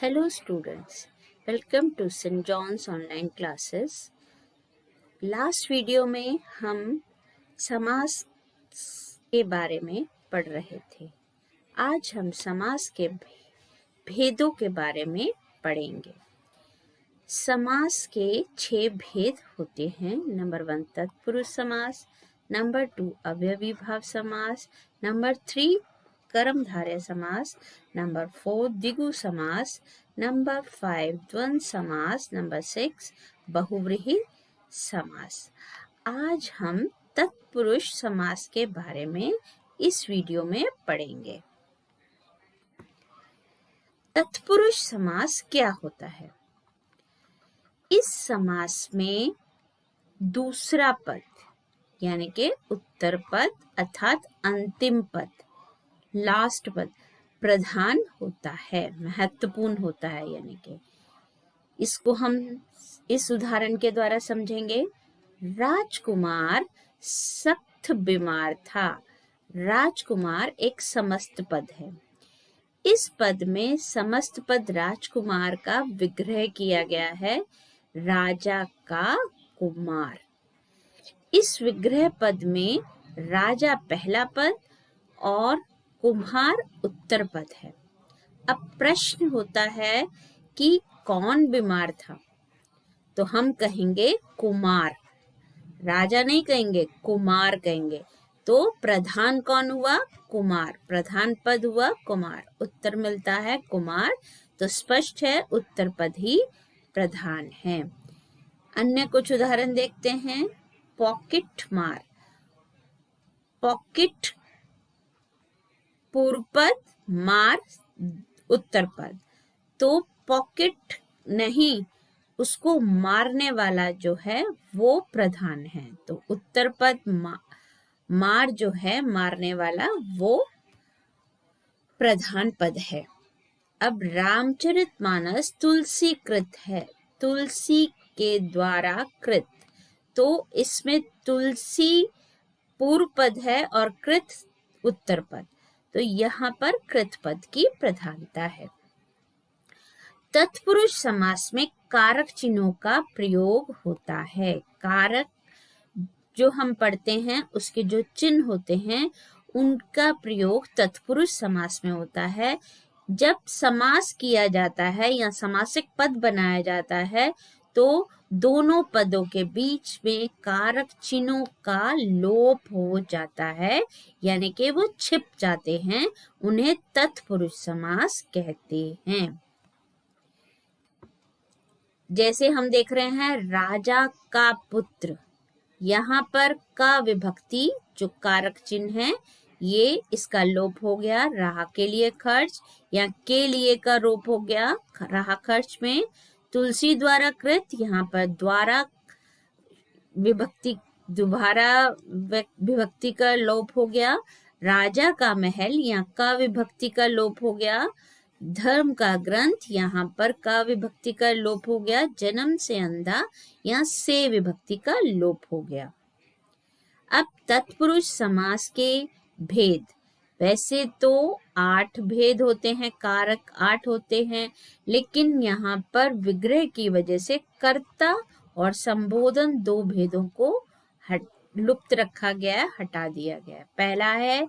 Hello students, welcome to St. John's online classes. Last video में हम समास के बारे में पढ़ रहे थे। आज हम समास के भेदों के बारे में पढ़ेंगे। समास के 6 भेद होते हैं। नंबर 1 तत्पुरुष समास, नंबर 2 अव्ययी भाव समास, नंबर 3 कर्मधारय समास, नंबर 4 द्विगु समास, नंबर 5 द्वंद्व समास, नंबर 6 बहुव्रीहि समास। आज हम तत्पुरुष समास के बारे में इस वीडियो में पढ़ेंगे। तत्पुरुष समास क्या होता है? इस समास में दूसरा पद यानी कि उत्तर पद अर्थात अंतिम पद, लास्ट पद प्रधान होता है, महत्वपूर्ण होता है। यानी कि इसको हम इस उदाहरण के द्वारा समझेंगे। राजकुमार सख्त बीमार था। राजकुमार एक समस्त पद है। इस पद में समस्त पद राजकुमार का विग्रह किया गया है, राजा का कुमार। इस विग्रह पद में राजा पहला पद और कुम्हार उत्तर पद है। अब प्रश्न होता है कि कौन बीमार था? तो हम कहेंगे कुमार, राजा नहीं कहेंगे, कुमार कहेंगे। तो प्रधान कौन हुआ? कुमार। प्रधान पद हुआ कुमार, उत्तर मिलता है कुमार। तो स्पष्ट है उत्तर पद ही प्रधान है। अन्य कुछ उदाहरण देखते हैं। पॉकेट मार, पॉकेट पूर्व पद, मार उत्तर पद। तो पॉकेट नहीं, उसको मारने वाला जो है वो प्रधान है। तो उत्तर पद मार जो है, मारने वाला, वो प्रधान पद है। अब रामचरितमानस तुलसी कृत है, तुलसी के द्वारा कृत। तो इसमें तुलसी पूर्व पद है और कृत उत्तर पद। तो यहाँ पर कृत पद की प्रधानता है। तत्पुरुष समास में कारक चिन्हों का प्रयोग होता है। कारक जो हम पढ़ते हैं उसके जो चिन्ह होते हैं उनका प्रयोग तत्पुरुष समास में होता है। जब समास किया जाता है या समासिक पद बनाया जाता है तो दोनों पदों के बीच में कारक चिन्हों का लोप हो जाता है, यानी कि वो छिप जाते हैं। उन्हें तत्पुरुष समास कहते हैं। जैसे हम देख रहे हैं राजा का पुत्र, यहाँ पर का विभक्ति जो कारक चिन्ह है ये इसका लोप हो गया। रहा के लिए खर्च या के लिए का लोप हो गया रहा खर्च में। तुलसी द्वारा कृत, यहाँ पर द्वारा विभक्ति दोबारा विभक्ति का लोप हो गया। राजा का महल, यहाँ का विभक्ति का लोप हो गया। धर्म का ग्रंथ, यहाँ पर का विभक्ति का लोप हो गया। जन्म से अंधा, यहाँ से विभक्ति का लोप हो गया। अब तत्पुरुष समास के भेद। वैसे तो 8 भेद होते हैं, कारक 8 होते हैं, लेकिन यहाँ पर विग्रह की वजह से कर्ता और संबोधन 2 भेदों को लुप्त रखा गया है, हटा दिया गया है। पहला है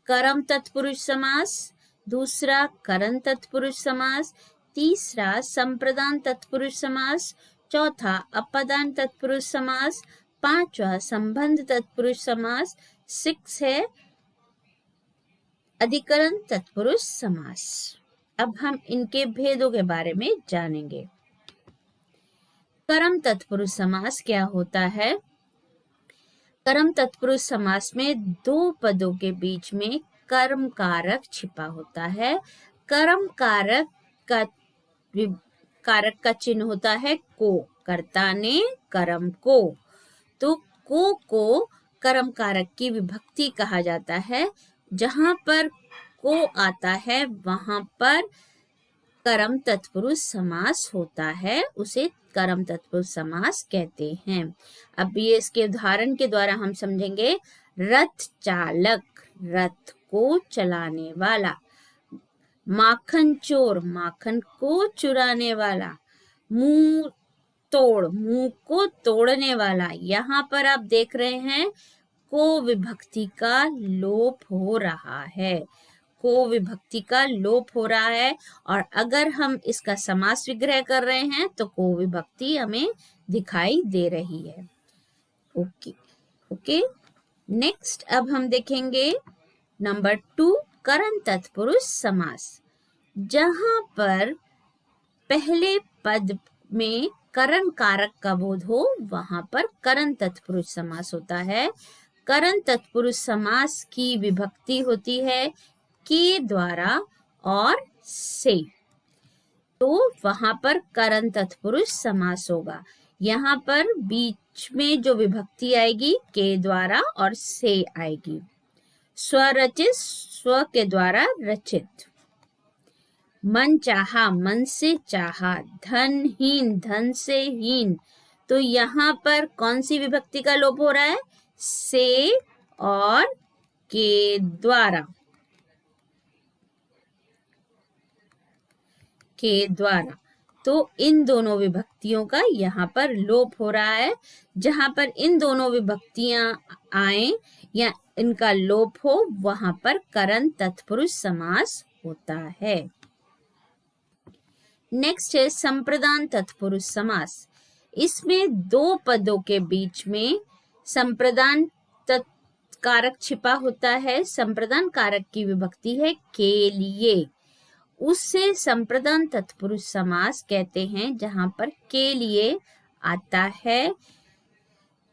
कर्म तत्पुरुष समास, दूसरा करण तत्पुरुष समास, तीसरा संप्रदान तत्पुरुष समास, चौथा अपदान तत्पुरुष समास, पांचवा संबंध तत्पुरुष समास, 6 है अधिकरण तत्पुरुष समास। अब हम इनके भेदों के बारे में जानेंगे। कर्म तत्पुरुष समास क्या होता है? कर्म तत्पुरुष समास में 2 पदों के बीच में कर्म कारक छिपा होता है। कर्म कारक का चिन्ह होता है को, कर्ता ने कर्म को। तो को कर्म कारक की विभक्ति कहा जाता है। जहां पर को आता है वहां पर कर्म तत्पुरुष समास होता है, उसे कर्म तत्पुरुष समास कहते हैं। अब ये इसके उदाहरण के द्वारा हम समझेंगे। रथ चालक, रथ को चलाने वाला। माखन चोर, माखन को चुराने वाला। मुंह तोड़, मुंह को तोड़ने वाला। यहाँ पर आप देख रहे हैं को विभक्ति का लोप हो रहा है, को विभक्ति का लोप हो रहा है। और अगर हम इसका समास विग्रह कर रहे हैं तो को विभक्ति हमें दिखाई दे रही है। ओके। नेक्स्ट अब हम देखेंगे नंबर 2, करण तत्पुरुष समास। जहां पर पहले पद में करण कारक का बोध हो वहां पर करण तत्पुरुष समास होता है। करण तत्पुरुष समास की विभक्ति होती है के द्वारा और से, तो वहां पर करण तत्पुरुष समास होगा। यहाँ पर बीच में जो विभक्ति आएगी के द्वारा और से आएगी। स्वरचित, स्व के द्वारा रचित। मन चाहा, मन से चाहा। धनहीन, धन से हीन। तो यहाँ पर कौन सी विभक्ति का लोप हो रहा है? से और के द्वारा, के द्वारा। तो इन दोनों विभक्तियों का यहाँ पर लोप हो रहा है। जहां पर इन दोनों विभक्तियां आए या इनका लोप हो वहां पर करण तत्पुरुष समास होता है। नेक्स्ट है संप्रदान तत्पुरुष समास। इसमें दो पदों के बीच में संप्रदान कारक छिपा होता है। संप्रदान कारक की विभक्ति है के लिए, उससे संप्रदान तत्पुरुष समास कहते हैं जहां पर के लिए आता है।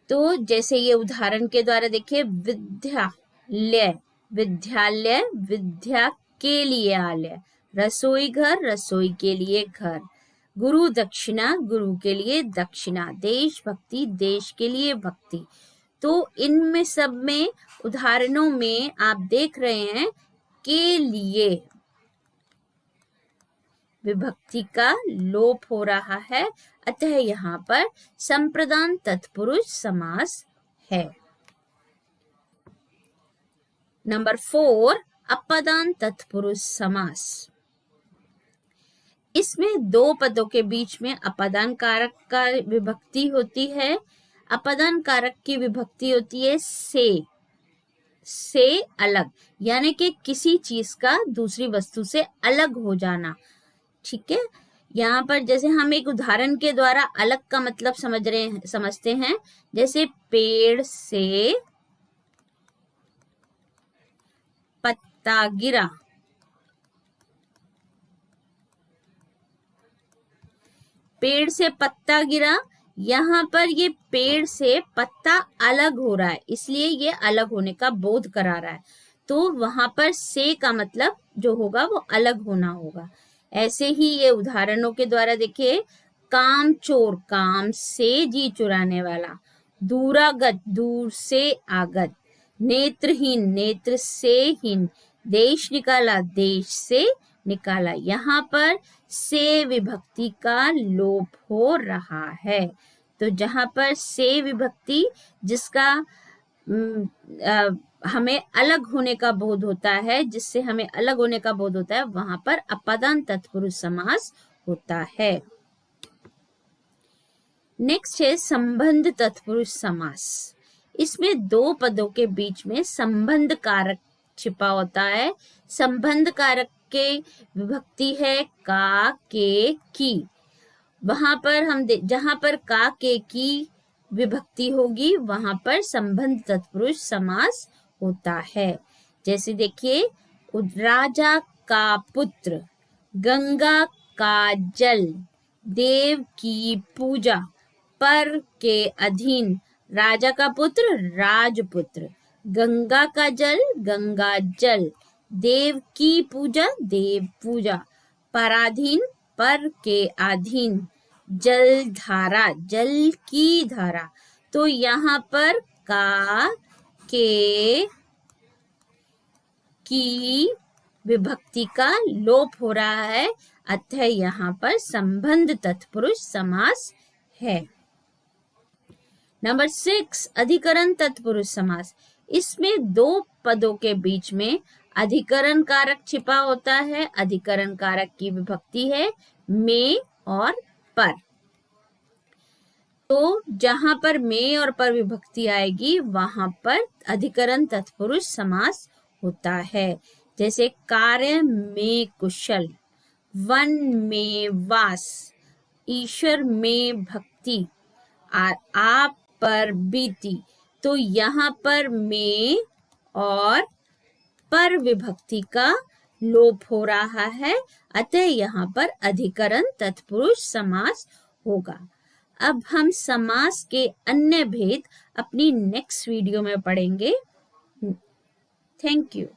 तो जैसे ये उदाहरण के द्वारा देखिए, विद्यालय, विद्यालय, विद्या के लिए आलय। रसोई घर, रसोई के लिए घर। गुरु दक्षिणा, गुरु के लिए दक्षिणा। देशभक्ति, देश के लिए भक्ति। तो इनमें सब में उदाहरणों में आप देख रहे हैं के लिए विभक्ति का लोप हो रहा है, अतः यहाँ पर संप्रदान तत्पुरुष समास है। नंबर 4, अपदान तत्पुरुष समास। इसमें दो पदों के बीच में अपदान कारक का विभक्ति होती है। अपदान कारक की विभक्ति होती है से अलग, यानी कि किसी चीज का दूसरी वस्तु से अलग हो जाना। ठीक है, यहाँ पर जैसे हम एक उदाहरण के द्वारा अलग का मतलब समझते हैं। जैसे पेड़ से पत्ता गिरा। पेड़ से पत्ता गिरा, यहाँ पर ये पेड़ से पत्ता अलग हो रहा है, इसलिए ये अलग होने का बोध करा रहा है। तो वहां पर से का मतलब जो होगा वो अलग होना होगा। ऐसे ही ये उदाहरणों के द्वारा देखिए, काम चोर, काम से जी चुराने वाला। दूरागत, दूर से आगत। नेत्रहीन, नेत्र से हीन। देश निकाला, देश से निकाला। यहाँ पर से विभक्ति का लोप हो रहा है। तो जहां पर से विभक्ति जिसका हमें अलग होने का बोध होता है, जिससे हमें अलग होने का बोध होता है, वहां पर अपदान तत्पुरुष समास होता है। नेक्स्ट है संबंध तत्पुरुष समास। इसमें दो पदों के बीच में संबंध कारक छिपा होता है। संबंध कारक के विभक्ति है का, के, की। वहां पर जहां पर का, के, की विभक्ति होगी वहां पर संबंध तत्पुरुष समास होता है। जैसे देखिए, राजा का पुत्र, गंगा का जल, देव की पूजा, पर के अधीन। राजा का पुत्र, राजपुत्र। गंगा का जल, गंगा जल। देव की पूजा, देव पूजा। पराधीन, पर के अधीन। जल धारा, जल की धारा। तो यहाँ पर का, के, की विभक्ति का लोप हो रहा है, अतः यहाँ पर संबंध तत्पुरुष समास है। नंबर 6, अधिकरण तत्पुरुष समास। इसमें दो पदों के बीच में अधिकरण कारक छिपा होता है। अधिकरण कारक की विभक्ति है में और पर। तो जहां पर में और पर विभक्ति आएगी वहां पर अधिकरण तत्पुरुष समास होता है। जैसे कार्य में कुशल, वन में वास, ईश्वर में भक्ति, आप पर बीती। तो यहाँ पर में और पर विभक्ति का लोप हो रहा है, अतः यहाँ पर अधिकरण तत्पुरुष समास होगा। अब हम समास के अन्य भेद अपनी नेक्स्ट वीडियो में पढ़ेंगे। Thank you.